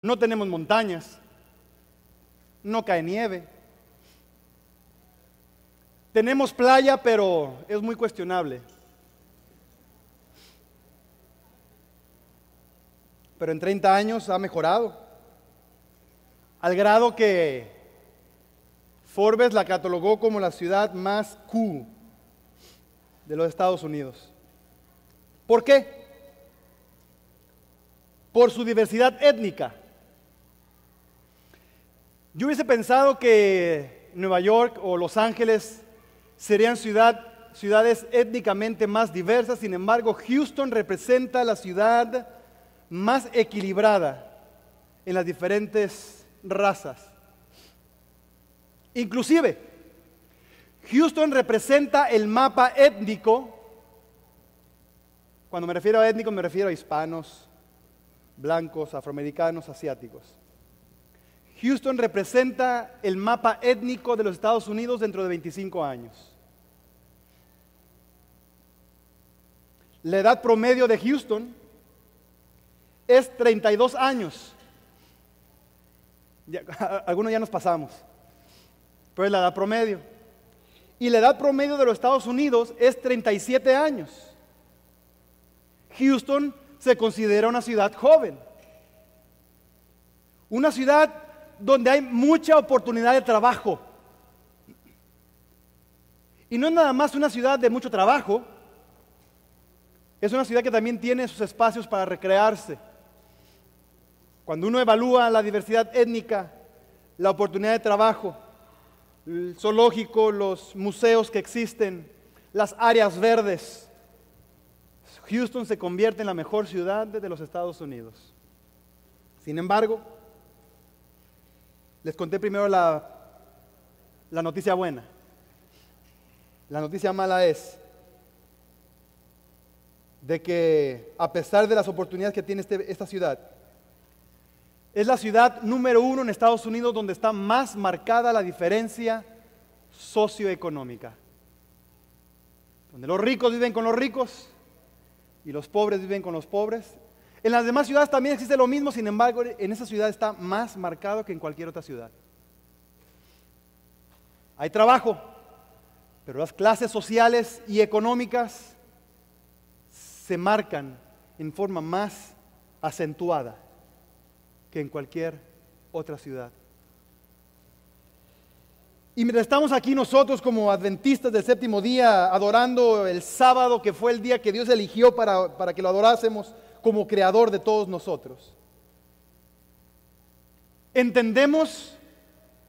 No tenemos montañas, no cae nieve. Tenemos playa, pero es muy cuestionable. Pero en 30 años ha mejorado, al grado que Forbes la catalogó como la ciudad más cool de los Estados Unidos. ¿Por qué? Por su diversidad étnica. Yo hubiese pensado que Nueva York o Los Ángeles serían ciudades étnicamente más diversas. Sin embargo, Houston representa la ciudad más equilibrada en las diferentes razas. Inclusive, Houston representa el mapa étnico. Cuando me refiero a étnico, me refiero a hispanos, blancos, afroamericanos, asiáticos. Houston representa el mapa étnico de los Estados Unidos dentro de 25 años. La edad promedio de Houston es 32 años. Algunos ya nos pasamos, pero es la edad promedio. Y la edad promedio de los Estados Unidos es 37 años. Houston se considera una ciudad joven. Una ciudad donde hay mucha oportunidad de trabajo. Y no es nada más una ciudad de mucho trabajo, es una ciudad que también tiene sus espacios para recrearse. Cuando uno evalúa la diversidad étnica, la oportunidad de trabajo, el zoológico, los museos que existen, las áreas verdes, Houston se convierte en la mejor ciudad de los Estados Unidos. Sin embargo, les conté primero la noticia buena. La noticia mala es de que a pesar de las oportunidades que tiene esta ciudad, es la ciudad número 1 en Estados Unidos donde está más marcada la diferencia socioeconómica. Donde los ricos viven con los ricos y los pobres viven con los pobres. En las demás ciudades también existe lo mismo, sin embargo, en esa ciudad está más marcado que en cualquier otra ciudad. Hay trabajo, pero las clases sociales y económicas se marcan en forma más acentuada que en cualquier otra ciudad. Y mientras estamos aquí nosotros como adventistas del séptimo día, adorando el sábado, que fue el día que Dios eligió para que lo adorásemos como creador de todos nosotros, entendemos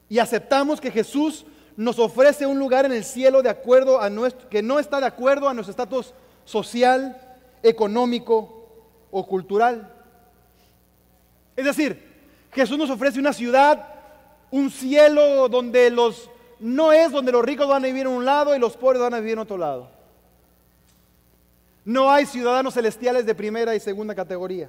y aceptamos que Jesús nos ofrece un lugar en el cielo de acuerdo a que no está de acuerdo a nuestro estatus social, económico o cultural. Es decir, Jesús nos ofrece una ciudad, un cielo donde no es donde los ricos van a vivir en un lado y los pobres van a vivir en otro lado. No hay ciudadanos celestiales de primera y segunda categoría.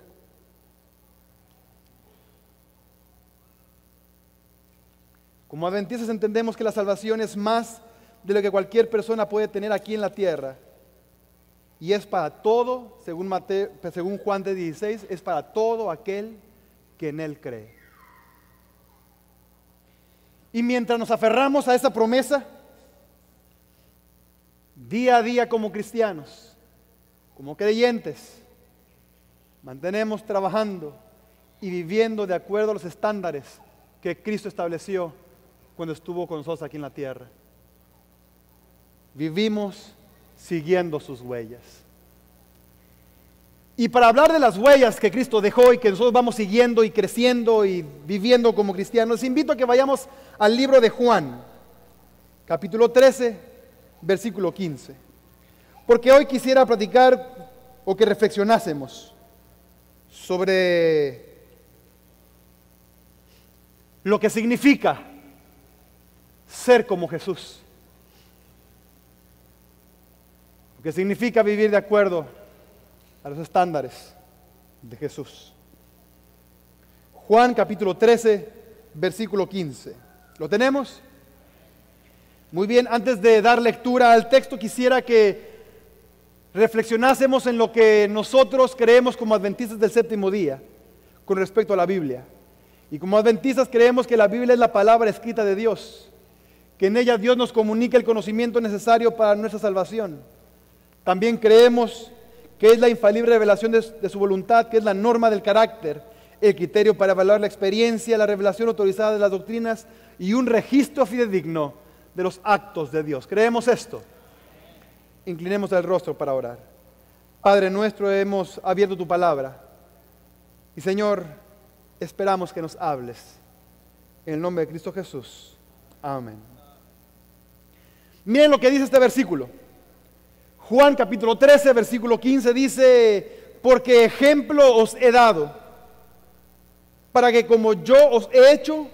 Como adventistas entendemos que la salvación es más de lo que cualquier persona puede tener aquí en la tierra. Y es para todo, según Juan 3:16, es para todo aquel que en Él cree. Y mientras nos aferramos a esa promesa, día a día como cristianos, como creyentes, mantenemos trabajando y viviendo de acuerdo a los estándares que Cristo estableció cuando estuvo con nosotros aquí en la tierra. Vivimos siguiendo sus huellas. Y para hablar de las huellas que Cristo dejó y que nosotros vamos siguiendo y creciendo y viviendo como cristianos, les invito a que vayamos al libro de Juan, capítulo 13, versículo 15. Porque hoy quisiera platicar o que reflexionásemos sobre lo que significa ser como Jesús. Lo que significa vivir de acuerdo a los estándares de Jesús. Juan capítulo 13, versículo 15. ¿Lo tenemos? Muy bien, antes de dar lectura al texto, quisiera que reflexionásemos en lo que nosotros creemos como adventistas del séptimo día con respecto a la Biblia. Y como adventistas creemos que la Biblia es la palabra escrita de Dios, que en ella Dios nos comunica el conocimiento necesario para nuestra salvación. También creemos que es la infalible revelación de su voluntad, que es la norma del carácter, el criterio para evaluar la experiencia, la revelación autorizada de las doctrinas y un registro fidedigno de los actos de Dios. ¿Creemos esto? Inclinemos el rostro para orar. Padre nuestro, hemos abierto tu palabra y Señor, esperamos que nos hables. En el nombre de Cristo Jesús. Amén. Miren lo que dice este versículo. Juan capítulo 13, versículo 15 dice, porque ejemplo os he dado, para que como yo os he hecho,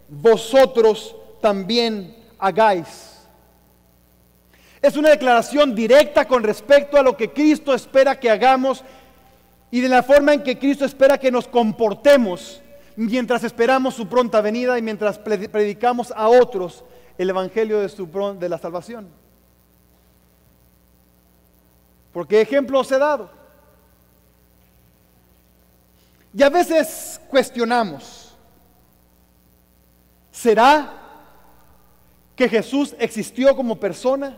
vosotros también hagáis. Es una declaración directa con respecto a lo que Cristo espera que hagamos y de la forma en que Cristo espera que nos comportemos mientras esperamos su pronta venida y mientras predicamos a otros el evangelio de la salvación. Porque ejemplo os he dado. Y a veces cuestionamos, ¿será que Jesús existió como persona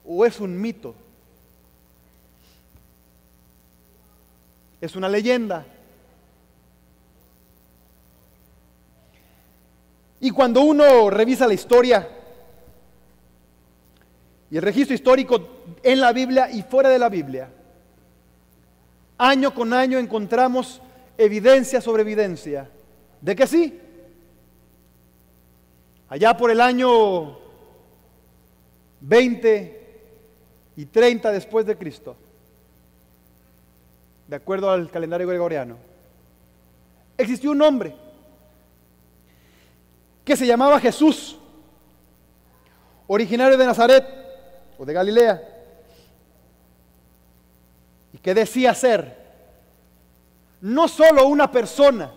o es un mito? Es una leyenda. Y cuando uno revisa la historia y el registro histórico en la Biblia y fuera de la Biblia, año con año encontramos evidencia sobre evidencia de que sí. Allá por el año 20 y 30 después de Cristo, de acuerdo al calendario gregoriano, existió un hombre que se llamaba Jesús, originario de Nazaret o de Galilea, y que decía ser no solo una persona,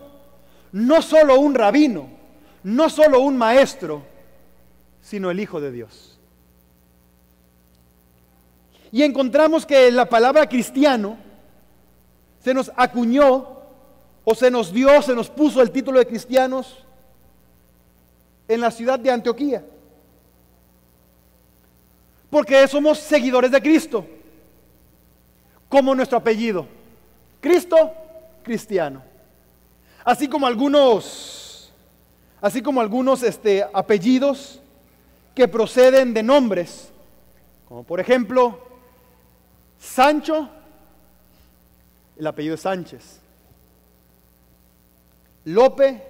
no solo un rabino, no solo un maestro, sino el Hijo de Dios. Y encontramos que la palabra cristiano se nos acuñó o se nos dio, se nos puso el título de cristianos en la ciudad de Antioquía, porque somos seguidores de Cristo, como nuestro apellido, Cristo, cristiano. Así como algunos apellidos que proceden de nombres, como por ejemplo Sancho, el apellido es Sánchez; López,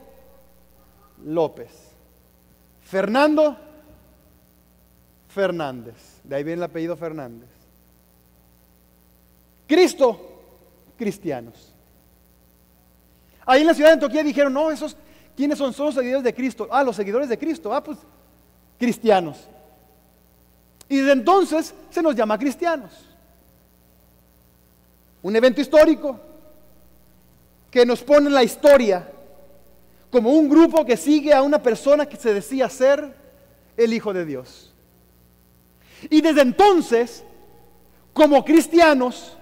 López; Fernando, Fernández, de ahí viene el apellido Fernández; Cristo, cristianos. Ahí en la ciudad de Antioquía dijeron, no, esos, ¿quiénes son? Son los seguidores de Cristo. Ah, los seguidores de Cristo. Ah, pues, cristianos. Y desde entonces se nos llama cristianos. Un evento histórico que nos pone en la historia como un grupo que sigue a una persona que se decía ser el Hijo de Dios. Y desde entonces, como cristianos,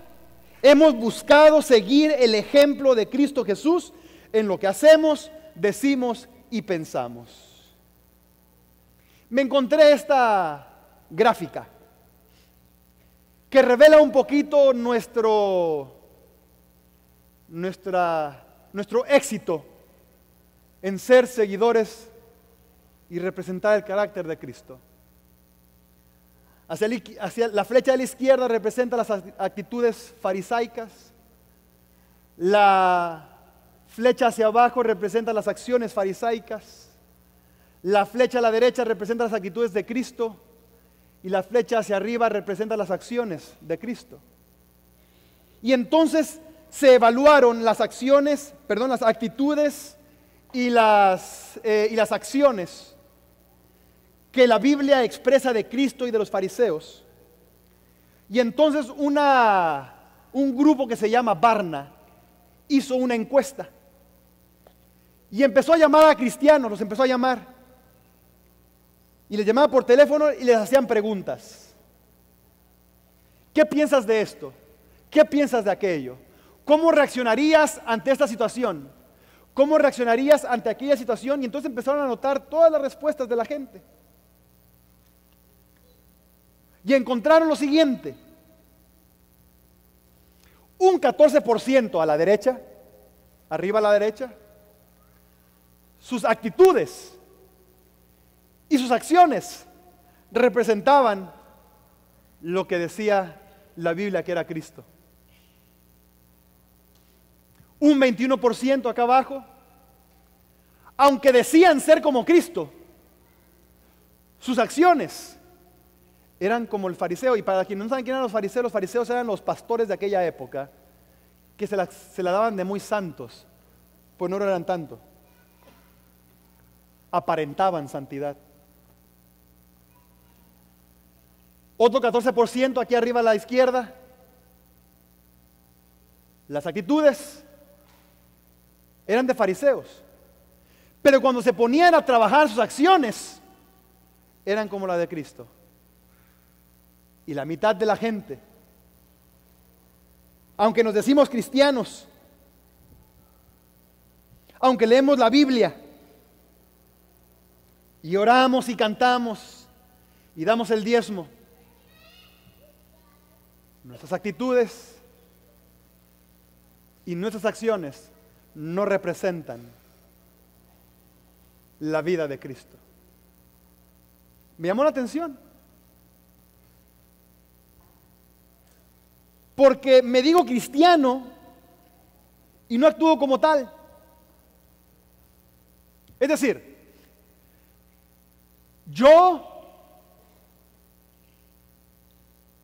hemos buscado seguir el ejemplo de Cristo Jesús en lo que hacemos, decimos y pensamos. Me encontré esta gráfica que revela un poquito nuestro éxito en ser seguidores y representar el carácter de Cristo. Hacia la flecha de la izquierda representa las actitudes farisaicas, la flecha hacia abajo representa las acciones farisaicas, la flecha a la derecha representa las actitudes de Cristo y la flecha hacia arriba representa las acciones de Cristo. Y entonces se evaluaron las actitudes y las acciones que la Biblia expresa de Cristo y de los fariseos. Y entonces un grupo que se llama Barna hizo una encuesta y empezó a llamar a cristianos, los empezó a llamar y les llamaba por teléfono y les hacían preguntas. ¿Qué piensas de esto? ¿Qué piensas de aquello? ¿Cómo reaccionarías ante esta situación? ¿Cómo reaccionarías ante aquella situación? Y entonces empezaron a anotar todas las respuestas de la gente. Y encontraron lo siguiente: un 14% a la derecha, arriba a la derecha, sus actitudes y sus acciones representaban lo que decía la Biblia que era Cristo. Un 21% acá abajo, aunque decían ser como Cristo, sus acciones eran como el fariseo. Y para quienes no saben quién eran los fariseos eran los pastores de aquella época, que se la daban de muy santos, pues no lo eran tanto. Aparentaban santidad. Otro 14% aquí arriba a la izquierda, las actitudes eran de fariseos, pero cuando se ponían a trabajar sus acciones, eran como la de Cristo. Y la mitad de la gente, aunque nos decimos cristianos, aunque leemos la Biblia, y oramos y cantamos, y damos el diezmo, nuestras actitudes y nuestras acciones no representan la vida de Cristo. Me llamó la atención, porque me digo cristiano y no actúo como tal. Es decir, yo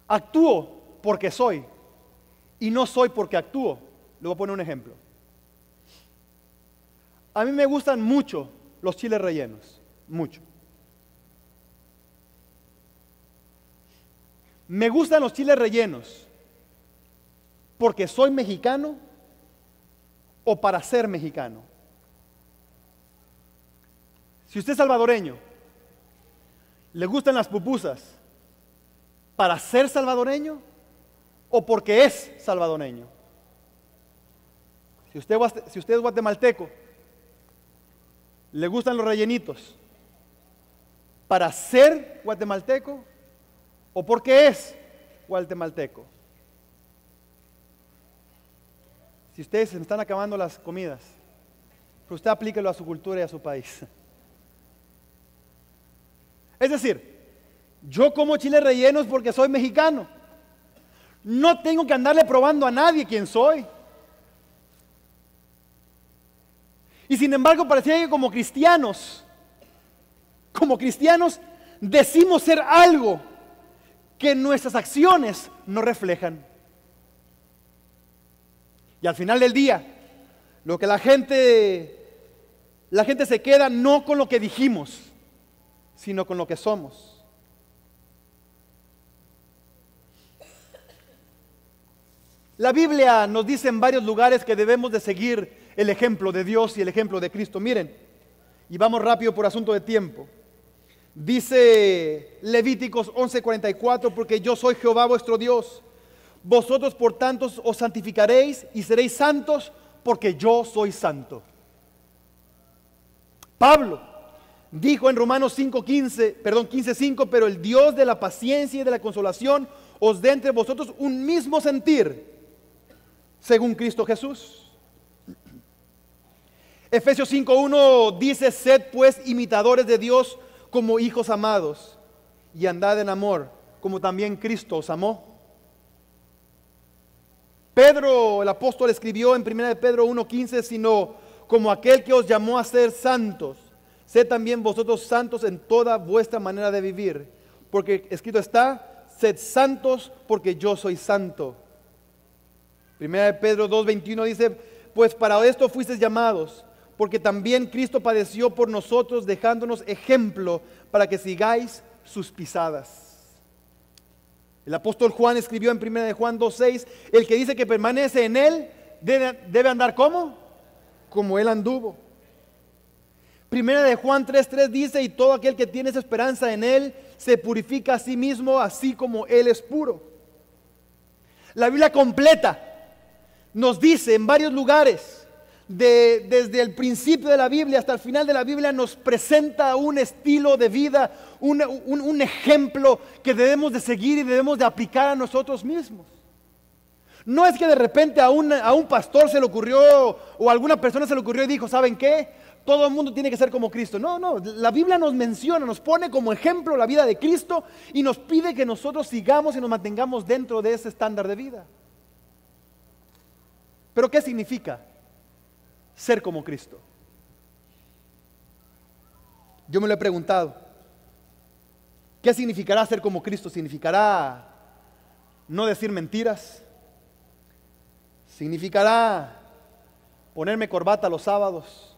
actúo porque soy y no soy porque actúo. Le voy a poner un ejemplo. A mí me gustan mucho los chiles rellenos, mucho. Me gustan los chiles rellenos porque soy mexicano o para ser mexicano. Si usted es salvadoreño, ¿le gustan las pupusas para ser salvadoreño o porque es salvadoreño? Si usted es guatemalteco, ¿le gustan los rellenitos para ser guatemalteco o porque es guatemalteco? Si ustedes se están acabando las comidas, pero usted aplíquelo a su cultura y a su país. Es decir, yo como chiles rellenos porque soy mexicano. No tengo que andarle probando a nadie quién soy. Y sin embargo, parecía que como cristianos decimos ser algo que nuestras acciones no reflejan. Y al final del día, lo que la gente se queda no con lo que dijimos, sino con lo que somos. La Biblia nos dice en varios lugares que debemos de seguir el ejemplo de Dios y el ejemplo de Cristo. Miren, y vamos rápido por asunto de tiempo. Dice Levíticos 11:44, porque yo soy Jehová vuestro Dios. Vosotros por tanto os santificaréis y seréis santos, porque yo soy santo. Pablo dijo en Romanos 15:5, pero el Dios de la paciencia y de la consolación os dé entre vosotros un mismo sentir, según Cristo Jesús. Efesios 5:1 dice, sed pues imitadores de Dios como hijos amados, y andad en amor, como también Cristo os amó. Pedro, el apóstol, escribió en 1 de Pedro 1:15, sino como aquel que os llamó a ser santos, sed también vosotros santos en toda vuestra manera de vivir, porque escrito está, sed santos porque yo soy santo. 1 de Pedro 2:21 dice, pues para esto fuisteis llamados, porque también Cristo padeció por nosotros, dejándonos ejemplo para que sigáis sus pisadas. El apóstol Juan escribió en 1 de Juan 2:6, el que dice que permanece en él debe andar ¿cómo? Como él anduvo. 1 de Juan 3:3 dice, y todo aquel que tiene esa esperanza en él se purifica a sí mismo, así como él es puro. La Biblia completa nos dice en varios lugares desde el principio de la Biblia hasta el final de la Biblia, nos presenta un estilo de vida, un ejemplo que debemos de seguir y debemos de aplicar a nosotros mismos. No es que de repente a un pastor se le ocurrió o a alguna persona se le ocurrió y dijo, ¿saben qué? Todo el mundo tiene que ser como Cristo. No, la Biblia nos menciona, nos pone como ejemplo la vida de Cristo y nos pide que nosotros sigamos y nos mantengamos dentro de ese estándar de vida. ¿Pero qué significa ser como Cristo? Yo me lo he preguntado. ¿Qué significará ser como Cristo? ¿Significará no decir mentiras? ¿Significará ponerme corbata los sábados?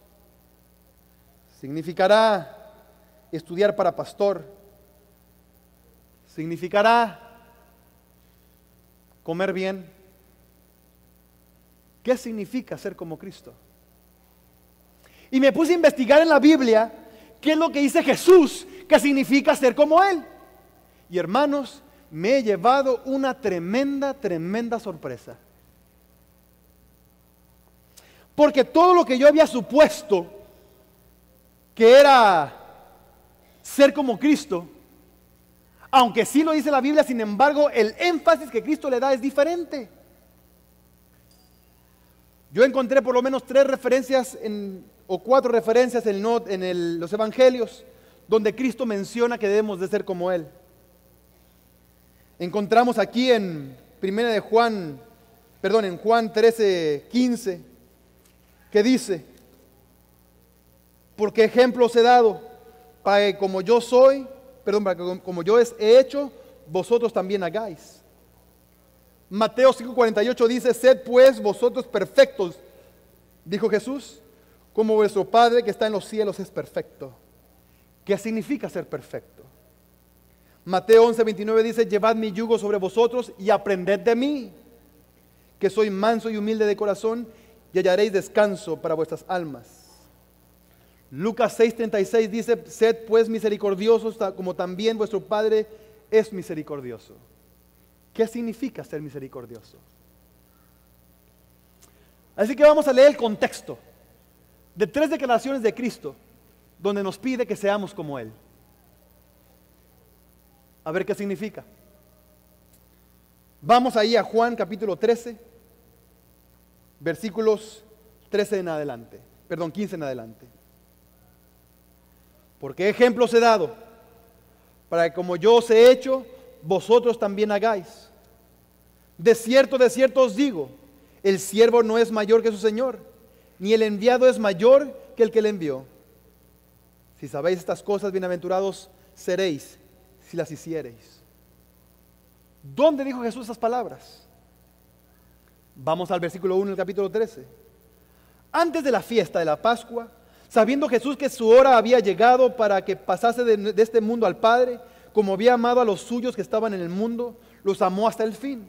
¿Significará estudiar para pastor? ¿Significará comer bien? ¿Qué significa ser como Cristo? Y me puse a investigar en la Biblia qué es lo que dice Jesús que significa ser como Él. Y hermanos, me he llevado una tremenda sorpresa. Porque todo lo que yo había supuesto que era ser como Cristo, aunque sí lo dice la Biblia, sin embargo, el énfasis que Cristo le da es diferente. Yo encontré por lo menos 3 referencias o 4 referencias en los evangelios donde Cristo menciona que debemos de ser como Él. Encontramos aquí en Juan 13:15, que dice, porque ejemplos he dado, para que como yo he hecho, vosotros también hagáis. Mateo 5:48 dice, sed pues vosotros perfectos, dijo Jesús, como vuestro Padre que está en los cielos es perfecto. ¿Qué significa ser perfecto? Mateo 11:29 dice, llevad mi yugo sobre vosotros y aprended de mí, que soy manso y humilde de corazón, y hallaréis descanso para vuestras almas. Lucas 6:36 dice, sed pues misericordiosos como también vuestro Padre es misericordioso. ¿Qué significa ser misericordioso? Así que vamos a leer el contexto de 3 declaraciones de Cristo donde nos pide que seamos como Él. A ver qué significa. Vamos ahí a Juan capítulo 13, versículos 15 en adelante. Porque ejemplos he dado, para que como yo os he hecho, vosotros también hagáis. De cierto os digo, el siervo no es mayor que su Señor, ni el enviado es mayor que el que le envió. Si sabéis estas cosas, bienaventurados seréis si las hiciereis. ¿Dónde dijo Jesús esas palabras? Vamos al versículo 1 del capítulo 13. Antes de la fiesta de la Pascua, sabiendo Jesús que su hora había llegado para que pasase de este mundo al Padre, como había amado a los suyos que estaban en el mundo, los amó hasta el fin.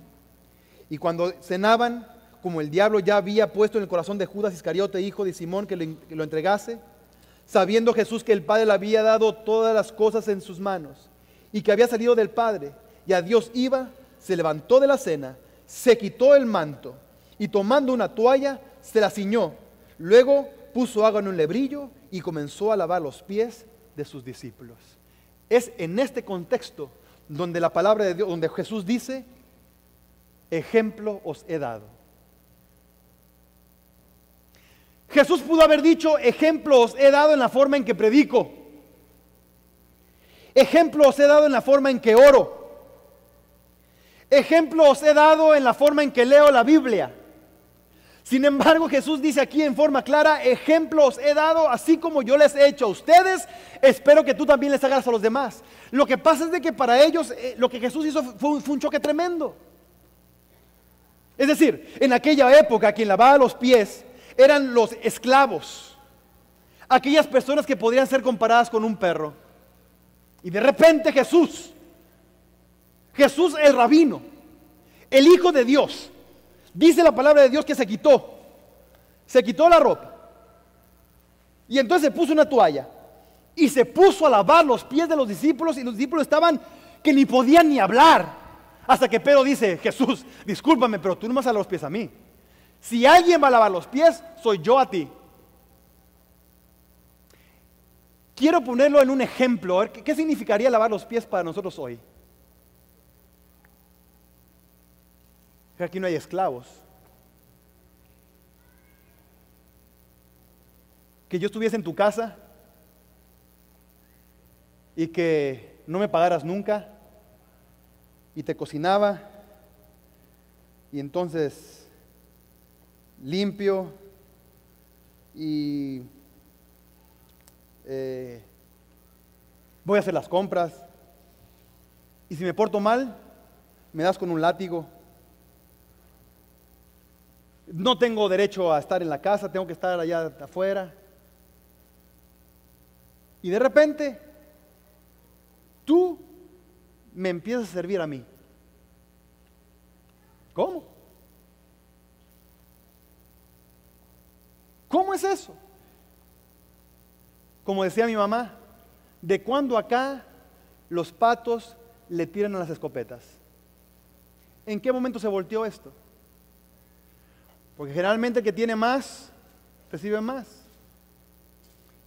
Y cuando cenaban, como el diablo ya había puesto en el corazón de Judas Iscariote, hijo de Simón, que lo entregase, sabiendo Jesús que el Padre le había dado todas las cosas en sus manos, y que había salido del Padre, y a Dios iba, se levantó de la cena, se quitó el manto, y tomando una toalla, se la ciñó. Luego puso agua en un lebrillo, y comenzó a lavar los pies de sus discípulos. Es en este contexto donde la palabra de Dios, donde Jesús dice, ejemplo os he dado. Jesús pudo haber dicho, ejemplo os he dado en la forma en que predico. Ejemplo os he dado en la forma en que oro. Ejemplo os he dado en la forma en que leo la Biblia. Sin embargo, Jesús dice aquí en forma clara, ejemplo os he dado, así como yo les he hecho a ustedes, espero que tú también les hagas a los demás. Lo que pasa es de que para ellos, lo que Jesús hizo fue un choque tremendo. Es decir, en aquella época quien lavaba los pies eran los esclavos, aquellas personas que podrían ser comparadas con un perro. Y de repente Jesús el rabino, el Hijo de Dios, dice la palabra de Dios que se quitó la ropa y entonces se puso una toalla y se puso a lavar los pies de los discípulos, y los discípulos estaban que ni podían ni hablar, hasta que Pedro dice, Jesús, discúlpame, pero tú no me vas a lavar los pies a mí. Si alguien va a lavar los pies, soy yo a ti. Quiero ponerlo en un ejemplo. A ver, ¿qué significaría lavar los pies para nosotros hoy? Aquí no hay esclavos. Que yo estuviese en tu casa y que no me pagaras nunca y te cocinaba y entonces limpio y voy a hacer las compras y si me porto mal me das con un látigo. No tengo derecho a estar en la casa, tengo que estar allá afuera. Y de repente, tú me empiezas a servir a mí. ¿Cómo? ¿Cómo es eso? Como decía mi mamá, ¿de cuándo acá los patos le tiran a las escopetas? ¿En qué momento se volteó esto? Porque generalmente el que tiene más, recibe más.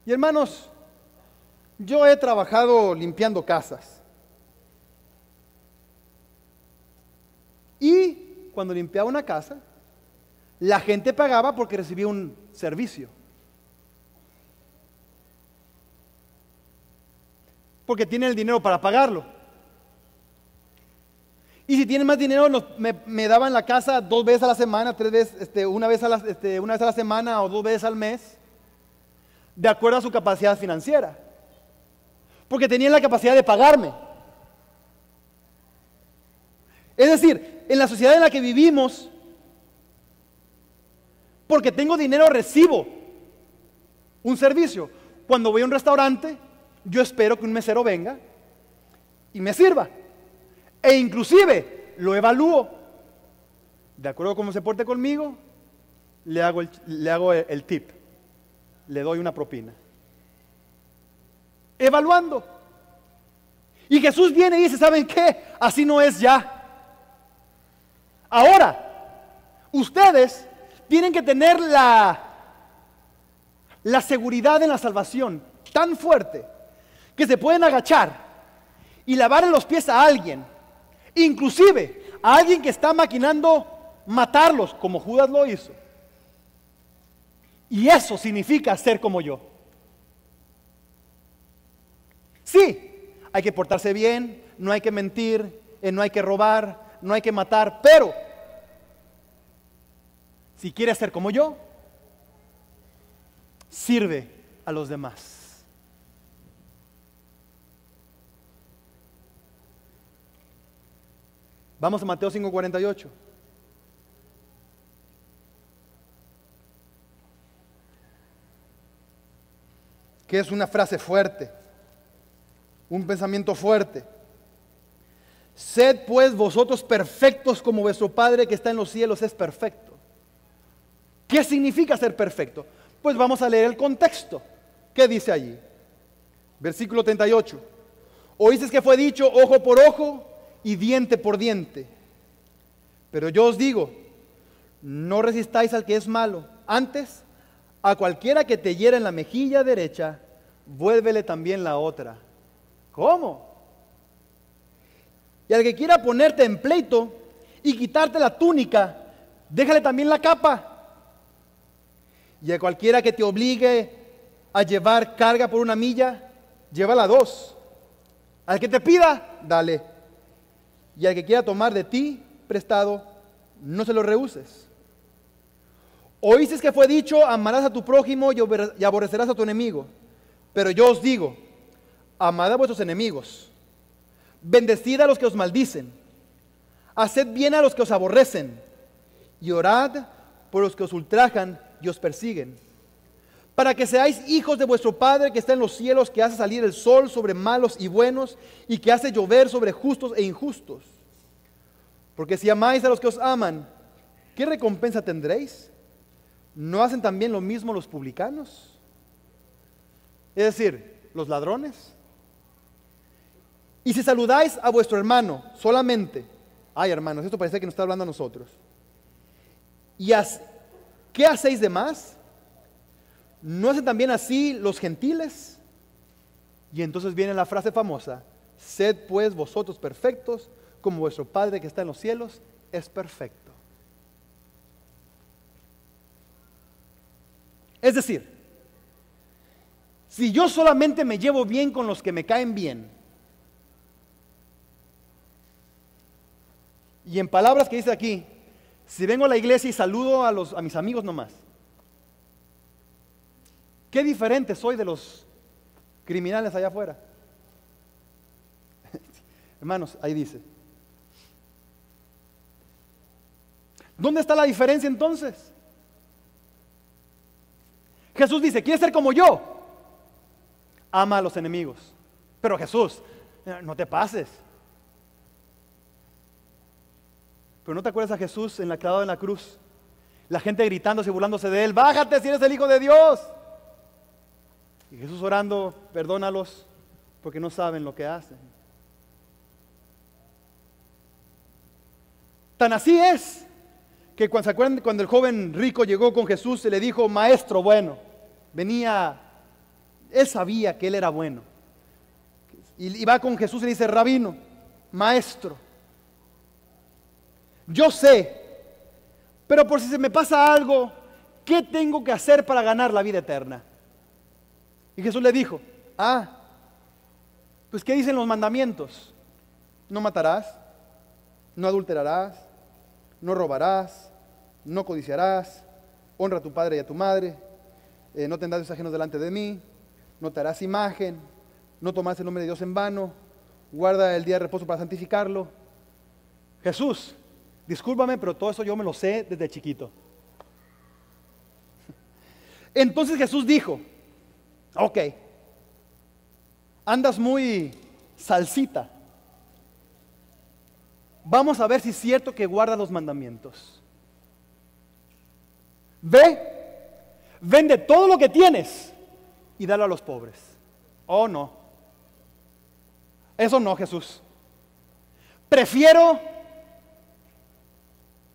Y hermanos, yo he trabajado limpiando casas. Y cuando limpiaba una casa, la gente pagaba porque recibía un servicio. Porque tienen el dinero para pagarlo. Y si tienen más dinero, me daban la casa 2 veces a la semana, 3 veces, una vez a la semana o 2 veces al mes, de acuerdo a su capacidad financiera. Porque tenían la capacidad de pagarme. Es decir, en la sociedad en la que vivimos, porque tengo dinero recibo un servicio. Cuando voy a un restaurante, yo espero que un mesero venga y me sirva. E inclusive lo evalúo. De acuerdo a cómo se porte conmigo, le hago el tip. Le doy una propina. Evaluando. Y Jesús viene y dice, ¿saben qué? Así no es ya. Ahora, ustedes tienen que tener la seguridad en la salvación tan fuerte que se pueden agachar y lavarle los pies a alguien, inclusive a alguien que está maquinando matarlos, como Judas lo hizo. Y eso significa ser como yo. Sí, hay que portarse bien, no hay que mentir, no hay que robar, no hay que matar, pero si quieres ser como yo, sirve a los demás. Vamos a Mateo 5:48. Que es una frase fuerte, un pensamiento fuerte. Sed pues vosotros perfectos como vuestro Padre que está en los cielos es perfecto. ¿Qué significa ser perfecto? Pues vamos a leer el contexto. ¿Qué dice allí? Versículo 38. Oísteis que fue dicho ojo por ojo y diente por diente. Pero yo os digo, no resistáis al que es malo. Antes, a cualquiera que te hiera en la mejilla derecha, vuélvele también la otra. ¿Cómo? Y al que quiera ponerte en pleito y quitarte la túnica, déjale también la capa. Y a cualquiera que te obligue a llevar carga por 1 milla, llévala 2. Al que te pida, dale. Y al que quiera tomar de ti prestado, no se lo rehuses. Oíste que fue dicho, amarás a tu prójimo y aborrecerás a tu enemigo. Pero yo os digo, amad a vuestros enemigos, bendecid a los que os maldicen, haced bien a los que os aborrecen, y orad por los que os ultrajan y os persiguen, para que seáis hijos de vuestro Padre que está en los cielos, que hace salir el sol sobre malos y buenos, y que hace llover sobre justos e injustos. Porque si amáis a los que os aman, ¿qué recompensa tendréis? ¿No hacen también lo mismo los publicanos? Es decir, los ladrones. Y si saludáis a vuestro hermano solamente, ay hermanos, esto parece que nos está hablando a nosotros, ¿qué hacéis de más? ¿No hacen también así los gentiles? Y entonces viene la frase famosa: sed pues vosotros perfectos, como vuestro Padre que está en los cielos es perfecto. Es decir, si yo solamente me llevo bien con los que me caen bien, y en palabras que dice aquí, si vengo a la iglesia y saludo a mis amigos nomás, ¿qué diferente soy de los criminales allá afuera? Hermanos, ahí dice. ¿Dónde está la diferencia entonces? Jesús dice, ¿quieres ser como yo? Ama a los enemigos. Pero Jesús, no te pases. Pero ¿no te acuerdas a Jesús clavado en la cruz? La gente gritándose y burlándose de él. Bájate si eres el Hijo de Dios. Y Jesús orando, perdónalos porque no saben lo que hacen. Tan así es que cuando se acuerdan cuando el joven rico llegó con Jesús, se le dijo, maestro bueno. Él sabía que él era bueno. Y va con Jesús y le dice, rabino, maestro, yo sé, pero por si se me pasa algo, ¿qué tengo que hacer para ganar la vida eterna? Y Jesús le dijo, pues ¿qué dicen los mandamientos? No matarás, no adulterarás, no robarás, no codiciarás, honra a tu padre y a tu madre, no tendrás dioses ajenos delante de mí, no te harás imagen, no tomarás el nombre de Dios en vano, guarda el día de reposo para santificarlo. Jesús, discúlpame, pero todo eso yo me lo sé desde chiquito. Entonces Jesús dijo, ok, andas muy salsita. Vamos a ver si es cierto que guardas los mandamientos. Vende todo lo que tienes y dalo a los pobres. Oh, no. Eso no, Jesús. Prefiero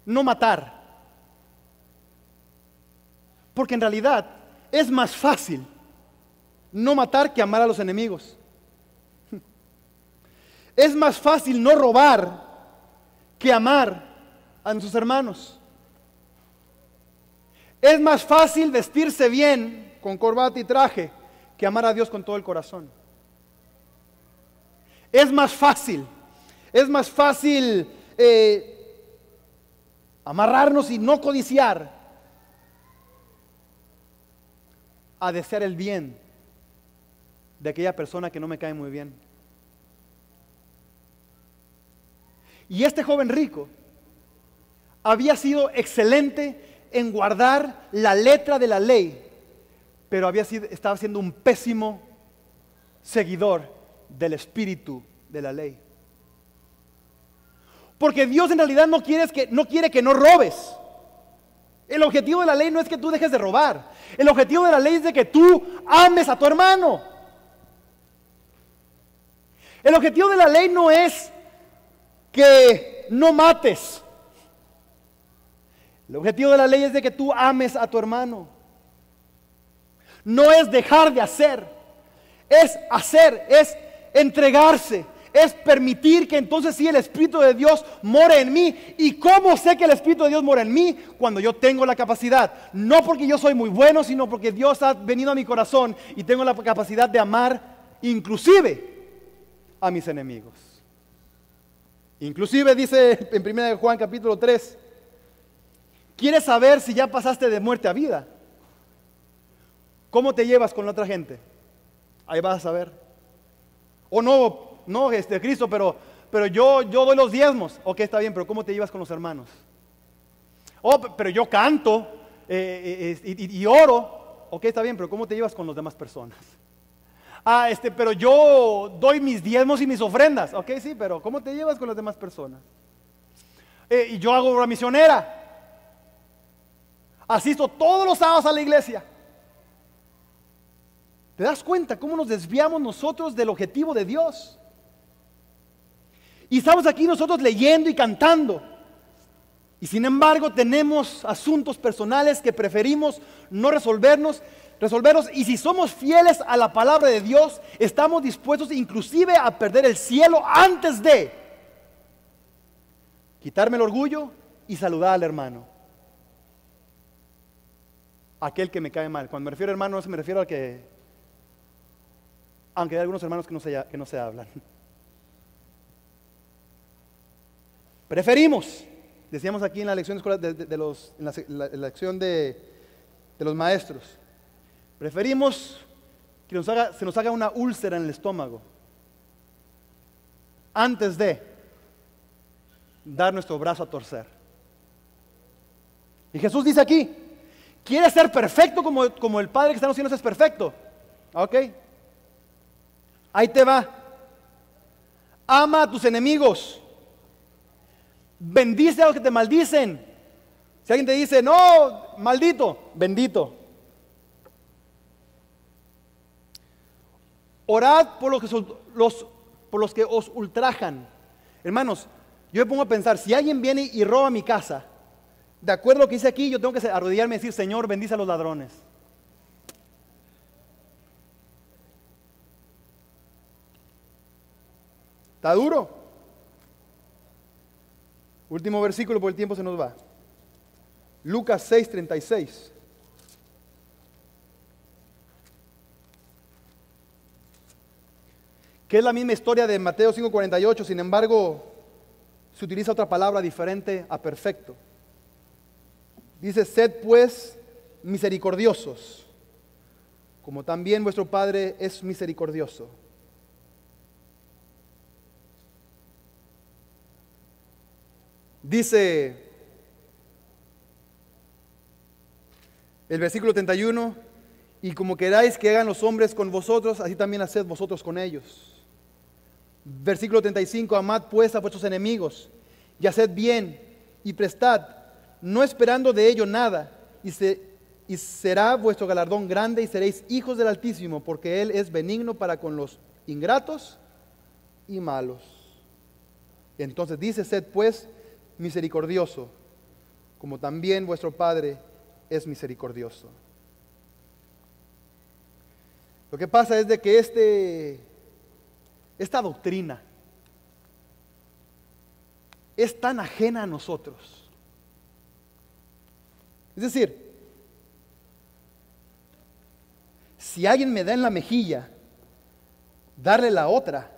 no matar. Porque en realidad es más fácil no matar que amar a los enemigos. Es más fácil no robar que amar a nuestros hermanos. Es más fácil vestirse bien con corbata y traje que amar a Dios con todo el corazón. Es más fácil amarrarnos y no codiciar a desear el bien de aquella persona que no me cae muy bien. Y este joven rico había sido excelente en guardar la letra de la ley, pero estaba siendo un pésimo seguidor del espíritu de la ley. Porque Dios en realidad no quiere que no robes. El objetivo de la ley no es que tú dejes de robar. El objetivo de la ley es de que tú ames a tu hermano. El objetivo de la ley no es que no mates. El objetivo de la ley es de que tú ames a tu hermano. No es dejar de hacer, es hacer, es entregarse, es permitir que entonces sí el Espíritu de Dios more en mí. ¿Y cómo sé que el Espíritu de Dios mora en mí? Cuando yo tengo la capacidad, no porque yo soy muy bueno, sino porque Dios ha venido a mi corazón y tengo la capacidad de amar inclusive a mis enemigos. Inclusive dice en 1 Juan capítulo 3, ¿quieres saber si ya pasaste de muerte a vida? ¿Cómo te llevas con la otra gente? Ahí vas a saber. O no, Cristo, pero yo doy los diezmos. Ok, está bien, pero ¿cómo te llevas con los hermanos? Oh, pero yo canto y oro. Ok, está bien, pero ¿cómo te llevas con las demás personas? Pero yo doy mis diezmos y mis ofrendas. Ok, sí, pero ¿cómo te llevas con las demás personas? Y yo hago obra misionera. Asisto todos los sábados a la iglesia. ¿Te das cuenta cómo nos desviamos nosotros del objetivo de Dios? Y estamos aquí nosotros leyendo y cantando. Y sin embargo tenemos asuntos personales que preferimos no resolverlos, y si somos fieles a la palabra de Dios, estamos dispuestos inclusive a perder el cielo antes de quitarme el orgullo y saludar al hermano, aquel que me cae mal. Cuando me refiero a hermano, me refiero a que, aunque hay algunos hermanos que no se hablan. Preferimos, decíamos aquí en la lección de escuela en la lección de los maestros, preferimos que se nos haga una úlcera en el estómago antes de dar nuestro brazo a torcer. Y Jesús dice aquí, ¿quieres ser perfecto como el Padre que está en los cielos es perfecto? Ok, ahí te va. Ama a tus enemigos. Bendice a los que te maldicen. Si alguien te dice, no, maldito, bendito. Orad por los que os ultrajan. Hermanos, yo me pongo a pensar, si alguien viene y roba mi casa, de acuerdo a lo que dice aquí, yo tengo que arrodillarme y decir, Señor, bendice a los ladrones. Está duro. Último versículo, porque el tiempo se nos va. Lucas 6:36. Que es la misma historia de Mateo 5:48, sin embargo, se utiliza otra palabra diferente a perfecto. Dice, sed pues misericordiosos, como también vuestro Padre es misericordioso. Dice el versículo 31, y como queráis que hagan los hombres con vosotros, así también haced vosotros con ellos. Versículo 35, amad pues a vuestros enemigos, y haced bien, y prestad, no esperando de ello nada, y será vuestro galardón grande, y seréis hijos del Altísimo, porque Él es benigno para con los ingratos y malos. Entonces dice, sed pues misericordioso, como también vuestro Padre es misericordioso. Lo que pasa es de que esta doctrina es tan ajena a nosotros. Es decir, si alguien me da en la mejilla, darle la otra.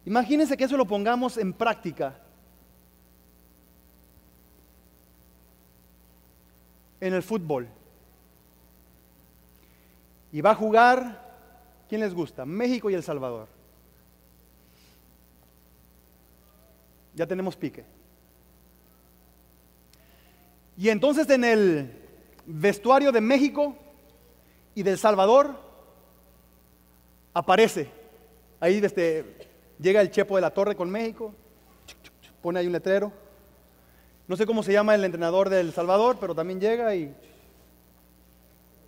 Imagínense que eso lo pongamos en práctica en el fútbol. Y va a jugar, ¿quién les gusta? México y El Salvador. Ya tenemos pique. Y entonces en el vestuario de México y de El Salvador aparece, ahí llega el Chepo de la Torre con México, pone ahí un letrero. No sé cómo se llama el entrenador de El Salvador, pero también llega y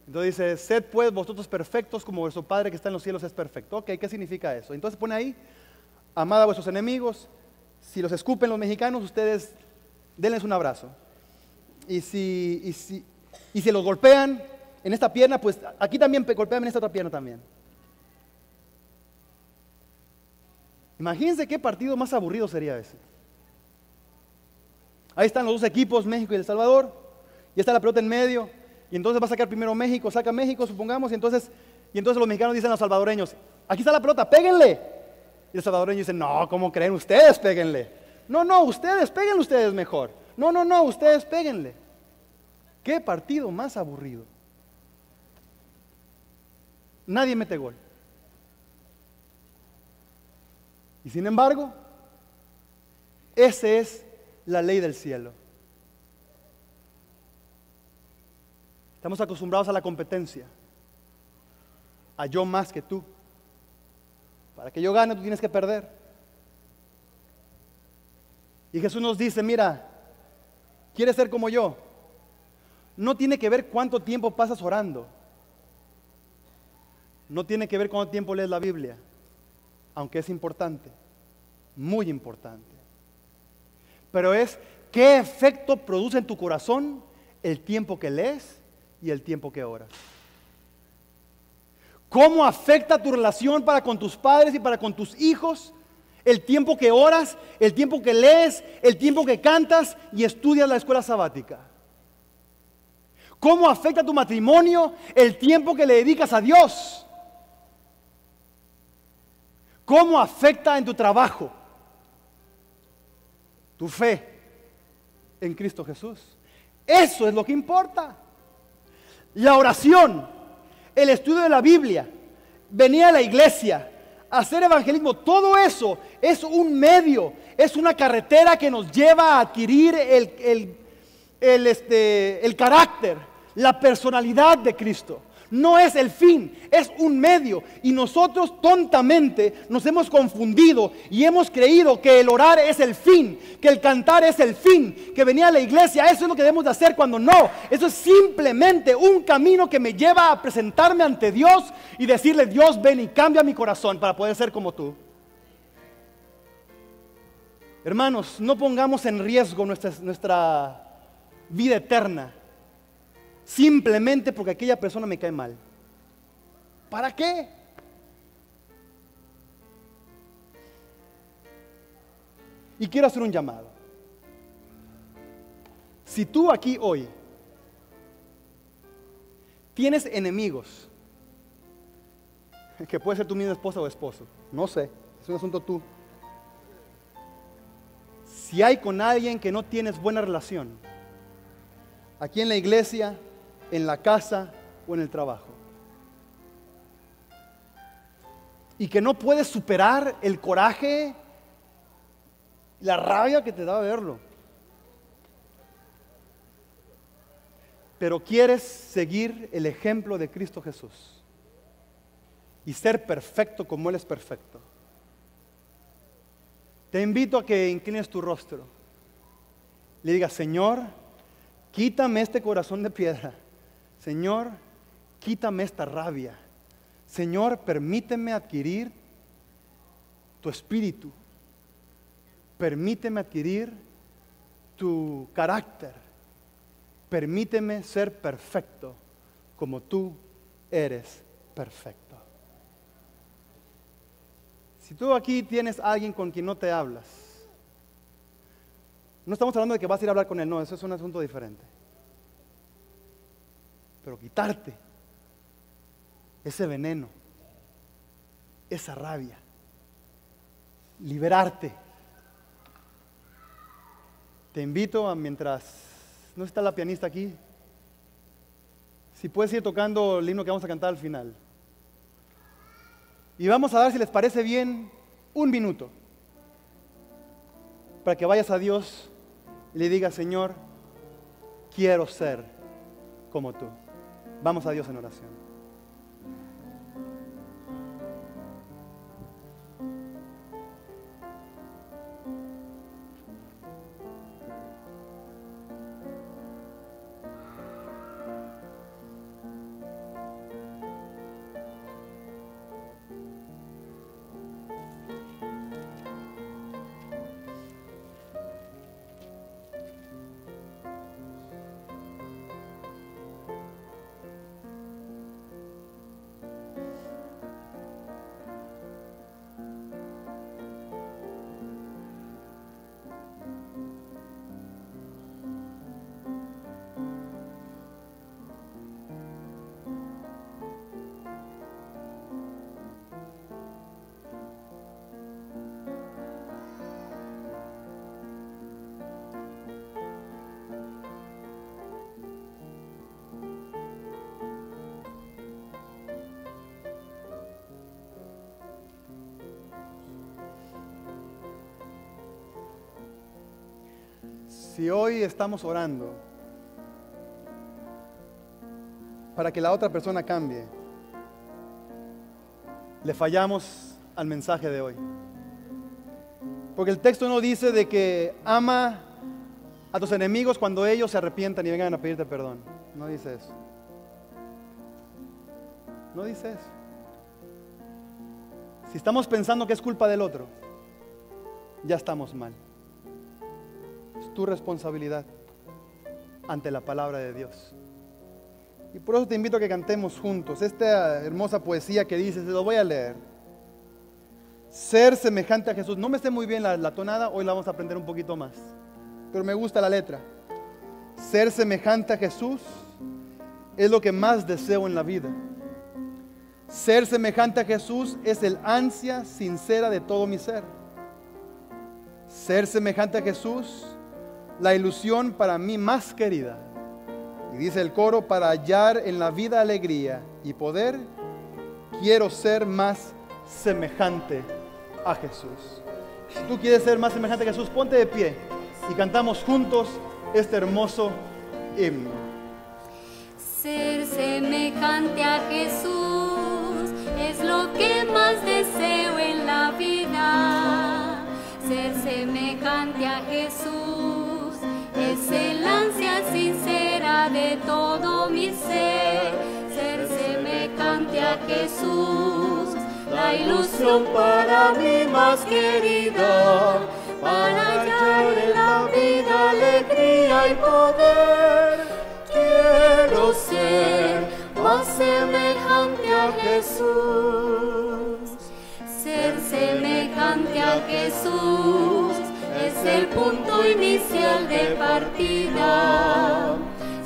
entonces dice, sed pues vosotros perfectos como vuestro Padre que está en los cielos es perfecto. Ok, ¿qué significa eso? Entonces pone ahí, amad a vuestros enemigos, si los escupen los mexicanos, ustedes denles un abrazo. Y si los golpean en esta pierna, pues aquí también golpean en esta otra pierna también. Imagínense qué partido más aburrido sería ese. Ahí están los dos equipos, México y El Salvador, y está la pelota en medio, y entonces va a sacar primero México, saca México, supongamos, y entonces los mexicanos dicen a los salvadoreños, aquí está la pelota, péguenle. Y los salvadoreños dicen, no, ¿cómo creen? Ustedes péguenle. No, ustedes, péguenle ustedes mejor. No, ustedes péguenle. ¿Qué partido más aburrido? Nadie mete gol. Y sin embargo, esa es la ley del cielo. Estamos acostumbrados a la competencia, a yo más que tú. Para que yo gane, tú tienes que perder. Y Jesús nos dice, mira, ¿quieres ser como yo? No tiene que ver cuánto tiempo pasas orando. No tiene que ver cuánto tiempo lees la Biblia, aunque es importante, muy importante. pero es qué efecto produce en tu corazón el tiempo que lees y el tiempo que oras. ¿Cómo afecta tu relación para con tus padres y para con tus hijos el tiempo que oras, el tiempo que lees, el tiempo que cantas y estudias la escuela sabática? ¿Cómo afecta tu matrimonio el tiempo que le dedicas a Dios? ¿Cómo afecta en tu trabajo tu fe en Cristo Jesús? Eso es lo que importa. La oración, el estudio de la Biblia, venir a la iglesia, hacer evangelismo, todo eso es un medio, es una carretera que nos lleva a adquirir el carácter, la personalidad de Cristo. No es el fin, es un medio. Y nosotros tontamente nos hemos confundido y hemos creído que el orar es el fin, que el cantar es el fin, que venir a la iglesia, eso es lo que debemos de hacer, cuando no. Eso es simplemente un camino que me lleva a presentarme ante Dios y decirle: Dios, ven y cambia mi corazón para poder ser como tú. Hermanos, no pongamos en riesgo nuestra vida eterna simplemente porque aquella persona me cae mal. ¿Para qué? Y quiero hacer un llamado. Si tú aquí hoy tienes enemigos, que puede ser tu misma esposa o esposo, no sé, es un asunto tú. Si hay con alguien que no tienes buena relación, aquí en la iglesia, en la casa o en el trabajo, y que no puedes superar el coraje, la rabia que te da verlo, pero quieres seguir el ejemplo de Cristo Jesús y ser perfecto como Él es perfecto, te invito a que inclines tu rostro, le digas: Señor, quítame este corazón de piedra. Señor, quítame esta rabia. Señor, permíteme adquirir tu espíritu. Permíteme adquirir tu carácter. Permíteme ser perfecto como tú eres perfecto. Si tú aquí tienes a alguien con quien no te hablas, no estamos hablando de que vas a ir a hablar con él, no, eso es un asunto diferente. Pero quitarte ese veneno, esa rabia, liberarte. Te invito a, mientras no está la pianista aquí, si puedes ir tocando el himno que vamos a cantar al final. Y vamos a dar, si les parece bien, 1 minuto para que vayas a Dios y le digas: Señor, quiero ser como tú. Vamos a Dios en oración. Si hoy estamos orando para que la otra persona cambie, le fallamos al mensaje de hoy. Porque el texto no dice de que ama a tus enemigos cuando ellos se arrepientan y vengan a pedirte perdón. No dice eso. No dice eso. Si estamos pensando que es culpa del otro, ya estamos mal. tu responsabilidad ante la palabra de Dios. Y por eso te invito a que cantemos juntos esta hermosa poesía que dice, se lo voy a leer. Ser semejante a Jesús. No me sé muy bien la tonada, hoy la vamos a aprender un poquito más, pero me gusta la letra. Ser semejante a Jesús es lo que más deseo en la vida. Ser semejante a Jesús es el ansia sincera de todo mi ser. Ser semejante a Jesús, la ilusión para mí más querida. Y dice el coro, para hallar en la vida alegría y poder, quiero ser más semejante a Jesús. Si tú quieres ser más semejante a Jesús, ponte de pie y cantamos juntos este hermoso himno. Ser semejante a Jesús es lo que más deseo en la vida. Ser semejante a Jesús es el ansia sincera de todo mi ser. Ser semejante a Jesús, la ilusión para mí más querida, para hallar en la vida alegría y poder. Quiero ser más semejante a Jesús. Ser semejante a Jesús es el punto inicial de partida.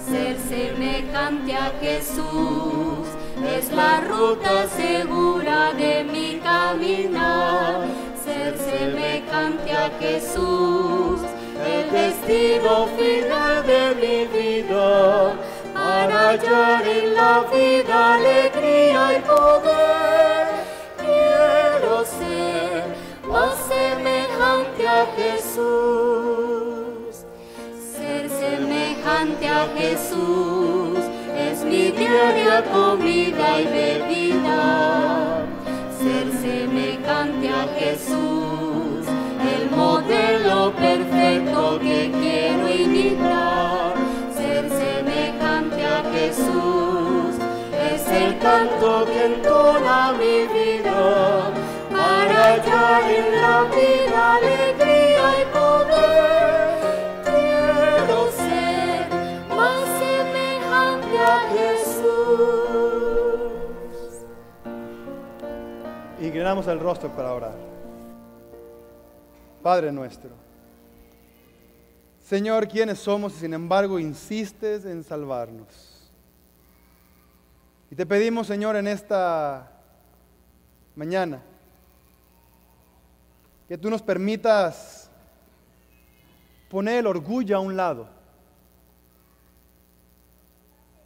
Ser semejante a Jesús es la ruta segura de mi caminar. Ser semejante a Jesús, el destino final de mi vida, para hallar en la vida alegría y poder. Quiero ser más semejante a Jesús. Ser semejante a Jesús es mi diaria comida y bebida. Ser semejante a Jesús, el modelo perfecto que quiero imitar. Ser semejante a Jesús es el canto que entona mi vida, para hallar en la vida alegría y poder. Quiero ser más semejante a Jesús. Inclinamos el rostro para orar. Padre nuestro, Señor, ¿quiénes somos y sin embargo insistes en salvarnos? Y te pedimos, Señor, en esta mañana, que tú nos permitas poner el orgullo a un lado,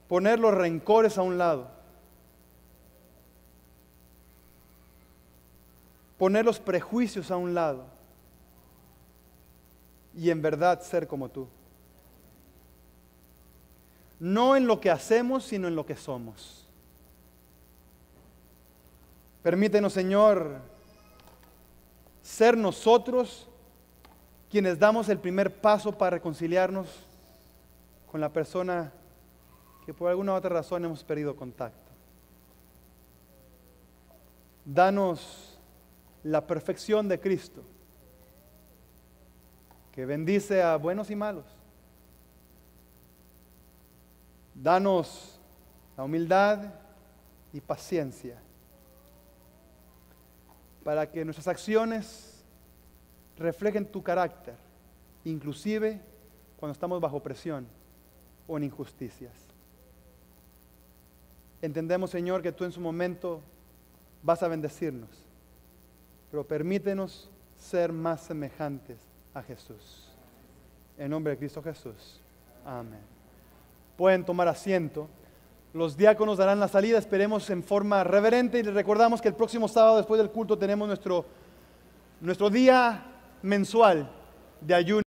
poner los rencores a un lado, poner los prejuicios a un lado y en verdad ser como tú. No en lo que hacemos, sino en lo que somos. Permítenos, Señor, ser nosotros quienes damos el primer paso para reconciliarnos con la persona que por alguna u otra razón hemos perdido contacto. Danos la perfección de Cristo, que bendice a buenos y malos. Danos la humildad y paciencia para que nuestras acciones reflejen tu carácter, inclusive cuando estamos bajo presión o en injusticias. Entendemos, Señor, que tú en su momento vas a bendecirnos, pero permítenos ser más semejantes a Jesús. En nombre de Cristo Jesús. Amén. Pueden tomar asiento. Los diáconos darán la salida, esperemos en forma reverente, y les recordamos que el próximo sábado después del culto tenemos nuestro día mensual de ayuno.